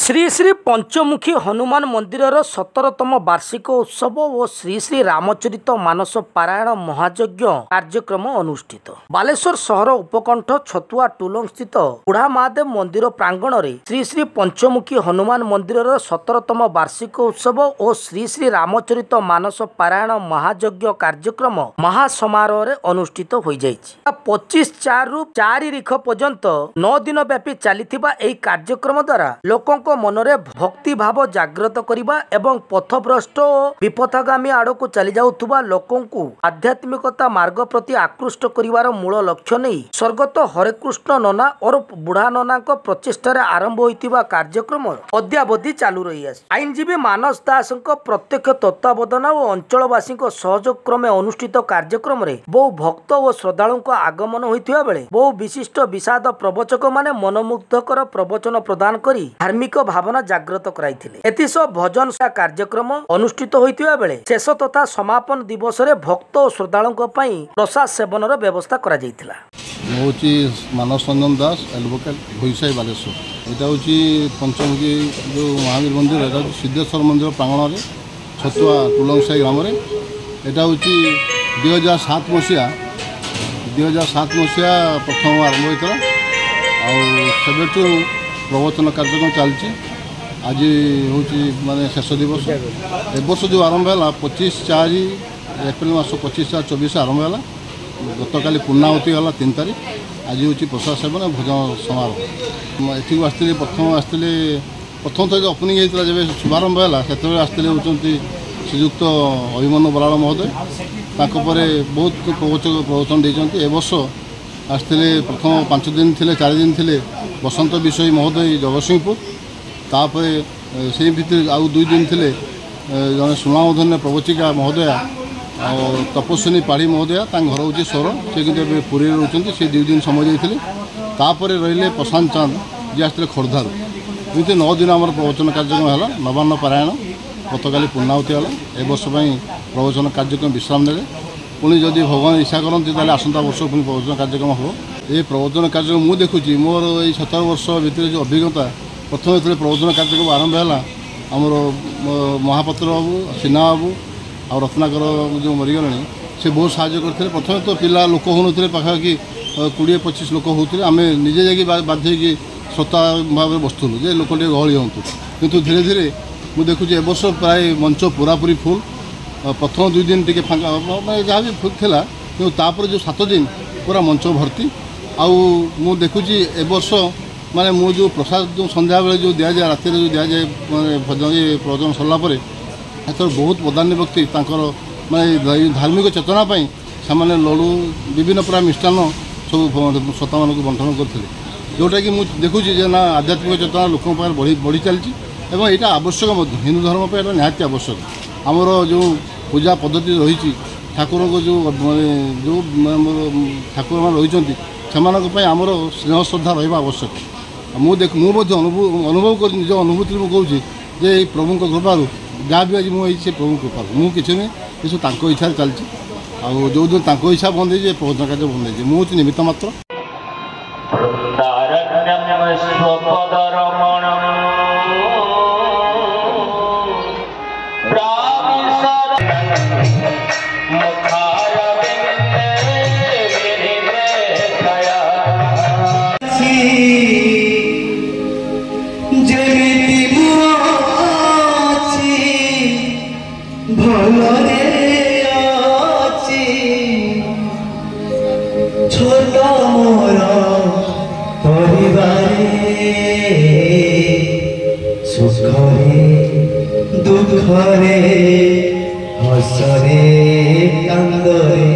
श्री श्री पंचमुखी हनुमान मंदिर 17तम वार्षिक उत्सव और श्री श्री रामचरित मानस पारायण महायज्ञ कार्यक्रम अनुष्ठित। बालेश्वर सहर उपकंठ छतुआ टुलंग स्थित बुढ़ा महादेव मंदिर प्रांगण में श्री श्री पंचमुखी हनुमान मंदिर 17तम वार्षिक उत्सव और श्री श्री रामचरित मानस पारायण महायज्ञ कार्यक्रम महासमारोह अनुष्ठित हो जाइछि। 25/4 रु 4 तारीख पर्यंत 9 दिन व्यापी चलीथिबा एही कार्यक्रम द्वारा लोकों मनरे भक्ति भाव जागृत करने एवं पथभ्रष्ट और विपथगामी आड़ को चली जाउथुबा लोकों को आध्यात्मिकता मार्ग प्रति आकृष्ट करिवार मूल लक्ष्य नहीं स्वर्गत हरेकृष्ण नना और बुढ़ा नना प्रचेष्टार आरंभ होइतिबा कार्यक्रम अद्यावधि चालू रही आछि। आईनजीवी मानस दास प्रत्यक्ष तत्वावधान और अंचलवासी सहयोग क्रमे अनुष्ठित कार्यक्रम रे बहु भक्त और श्रद्धालु आगमन होइतिबा बेले बहु विशिष्ट विषाद प्रवचक माने मनमुग्धकर प्रवचन प्रदान करी धार्मिक भावना जागृत कराइथिले। एथिसह भजन कार्यक्रम अनुष्ठित होइतिबा बेले शेष तथा समापन दिवस रे भक्त और श्रद्धालुओं पई प्रसाद सेवनर व्यवस्था करा जाइथिला। होची मानस रंजन दास एडवोकेट भोईसाई बालेश्वर। एटा होची पंचमुखी जो महावीर मंदिर एटा सिद्धेश्वर मंदिर प्रांगण रे छतुआ टुलंगसाई ग्राम रे एटा होची 2007 मसीहा प्रथम आरंभ होइतला आ सेबेटू प्रवचन कार्यक्रम चलती। आज हूँ माने शेष दिवस ए वर्ष जो आरंभ है 25/4 एप्रिल मास 25/4/24 आरंभ है। गतकाली पूर्णाहुति है 3 तारीख। आज हूँ प्रसाद सेवन भोजन समारोह। एठी आसते प्रथम थर जो ओपनिंग होता है जब शुभारंभ है से आसते होती श्रीजुक्त अभिमन्यु बराड़ महोदय बहुत प्रवचन देते। ए वर्ष आसते प्रथम 5 दिन थे 4 दिन थे बसंत विषय महोदय जगतसिंहपुर। तापर से भितर आउ 2 दिन थे जड़े सुनामधन्य प्रवचिका महोदया और तपस्विनी पाढ़ी महोदया घर हूँ स्वर से कि पुरी रोचे से 2 दिन समय देते। तापर रही प्रशांत चांद जी आसते खोर्धार। एमती 9 दिन आम प्रवचन कार्यक्रम है। नवान्न पारायण गतकाली पूर्णाहुति है। ए वर्ष प्रवचन कार्यक्रम विश्राम ने पुणी जदि भगवान इच्छा करती आसंता वर्ष पुणी प्रवचन कार्यक्रम हम। ये प्रवचन कार्यक्रम मुझे देखुची मोर ये 17 वर्ष भितर जो अभिज्ञता प्रथम जो प्रवचन कार्यक्रम आरंभ है आमर महापात्र बाबू सिन्हा बाबू और रत्नाकर जो मरीगले से बहुत साहय करते। प्रथम तो पिला लोक होते पाखापाखि 20-25 लोक होते आम निजे जाकि बाध्य कि श्रोता भाव बसुलु जे लोक गहली हूँ किंतु धीरे धीरे मुझे देखुची ए वर्ष प्राय मंच पूरापूरी फुल। प्रथम 2 दिन टे फाँका जहाँ भी फुल था कि तापर जो 7 दिन पूरा मंच भर्ती। आउ मु देखुची ए वर्ष माने मु जो प्रसाद जो संध्या बेले जो दिया जाए राति जो दिया जाए माने भजन ये प्रवचन सरला परे एथर बहुत प्रधान्य व्यक्ति माने धार्मिक चेतना से लड़ू विभिन्न प्रकार मिष्टान सब श्रोता मानक बंटन करते जोटा कि मुझे देखुची ना आध्यात्मिक चेतना लोक बढ़ी चलती और यहाँ आवश्यक हिंदू धर्म पर निहाती आवश्यक। आमर जो पूजा पद्धति रही ठाकुर को जो ठाकुर मान रही से आमर स्नेह श्रद्धा रहा आवश्यक। मुझे अनुभव कर निज अनुभूति में कहूँ जे प्रभु कृपार जहाँ भी आज मुझे प्रभु कृपार मुझे किसी नहीं ये सब इच्छा चलती। जो दिन इच्छा बंद है प्रवचन कार्य बंद है मुझे निमित्त मात्र। छोटा मोरा परिवारे सुखरे दुखरे हसरे कांदरे